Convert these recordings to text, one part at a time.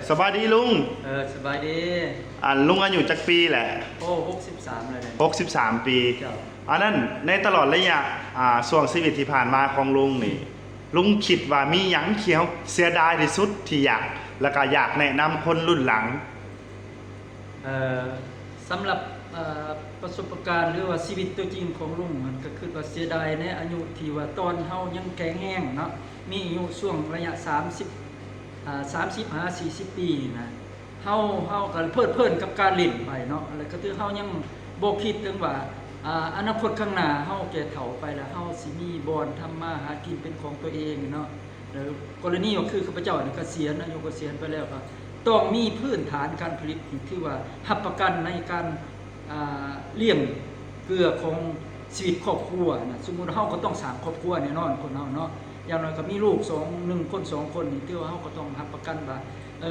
สบายดีลุงสบายดีลุงอายุจักปีแหละโอ้63เลย63 ปีเจ้าอันนั้นในตลอดระยะช่วงชีวิตที่ผ่านมาของลุงนี่ลุงคิดว่ามีหยังเขียวเสียดายที่สุดที่อยากแล้วก็อยากแนะนำคนรุ่นหลังสำหรับประสบการณ์หรือว่าชีวิตตัวจริงของลุงมันก็คือว่าเสียดายในอายุที่ว่าตอนเฮายังแข็งแรงเนาะมีอายุช่วงระยะ35-40 ปีนะเฮาก็เพลิดเพลินกับการเล่นไปเนาะแล้วก็คือเฮายังบ่คิดถึงว่าอนาคตข้างหน้าเฮาแก่เฒ่าไปแล้วเฮาสิมีบ่อนทำมาหากินเป็นของตัวเองเนาะแล้วกรณีก็คือข้าพเจ้านี่เกษียณอายุเกษียณไปแล้วก็ต้องมีพื้นฐานการผลิตที่ว่ารับประกันในการเลี้ยงเกลือของชีวิตครอบครัวนะสมมุติเฮาก็ต้องสร้างครอบครัวแน่นอนคนเฮาเนาะอย่างน้อยก็มีลูก1คน2คนนี่ถือว่าเฮาก็ต้องรับประกันว่า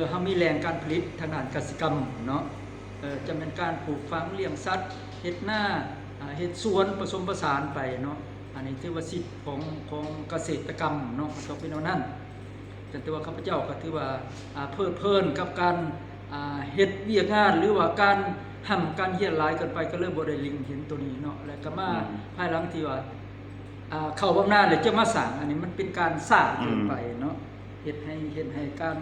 เฮามีแรงการผลิตทางด้านเกษตรกรรมเนาะจะเป็นการปลูกฝังเลี้ยงสัตว์เฮ็ดนาเฮ็ดสวนผสมผสานไปเนาะอันนี้ถือว่าสิทธิ์ของเกษตรกรรมเนาะต้องเป็นแนวนั้นแต่ว่าข้าพเจ้าก็ถือว่าเพลิดเพลินกับการเฮ็ดเวียกงานหรือว่าการการเฮียนหลายเกินไปก็เริ่มบ่ได้ลิงเห็นตัวนี้เนาะแล้วก็มาภายหลังที่ว่าเข้าบำนาญแล้วจะมาสร้างอันนี้มันเป็นการสร้างเกินไปเนาะเฮ็ดให้การ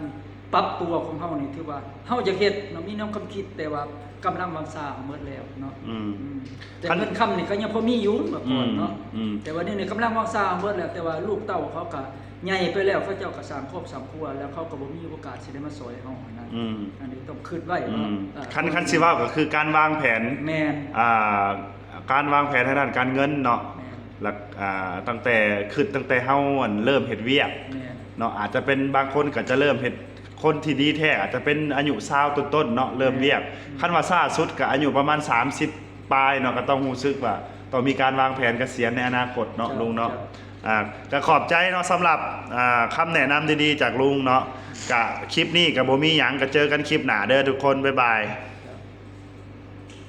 ปรับตัวของเฮานี่ถือว่าเฮาอยากเฮ็ดเนาะมีแนวความคิดแต่ว่ากำลังวางสร้างหมดแล้วเนาะแต่เงินคำนี่ก็ยังพอมีอยู่เมื่อก่อนเนาะแต่ว่านี่กำลังวางสร้างหมดแล้วแต่ว่าลูกเต้าเขาก็ใหญ่ไปแล้วเขาเจ้าก็สร้างครอบครัวแล้วเขาก็บ่มีโอกาสสิได้มาซอยเฮาอันนี้ต้องคิดไว้เนาะคันสิว่าก็คือการวางแผนแม่นการวางแผนทางด้านการเงินเนาะหลักตั้งแต่เฮาเริ่มเฮ็ดเวียกเนาะอาจจะเป็นบางคนก็จะเริ่มเฮ็ดคนที่ดีแท้อาจจะเป็นอายุ20ต้นๆเนาะเริ่มเวียกคันว่าซ่าสุดก็อายุประมาณ30ปลายเนาะก็ต้องรู้สึกว่าต้องมีการวางแผนเกษียณในอนาคตเนาะลุงเนาะก็ขอบใจเนาะสำหรับคำแนะนำดีๆจากลุงเนาะกะคลิปนี้กับบ่มีหยังก็เจอกันคลิปหน้าเด้อทุกคนบ๊ายบาย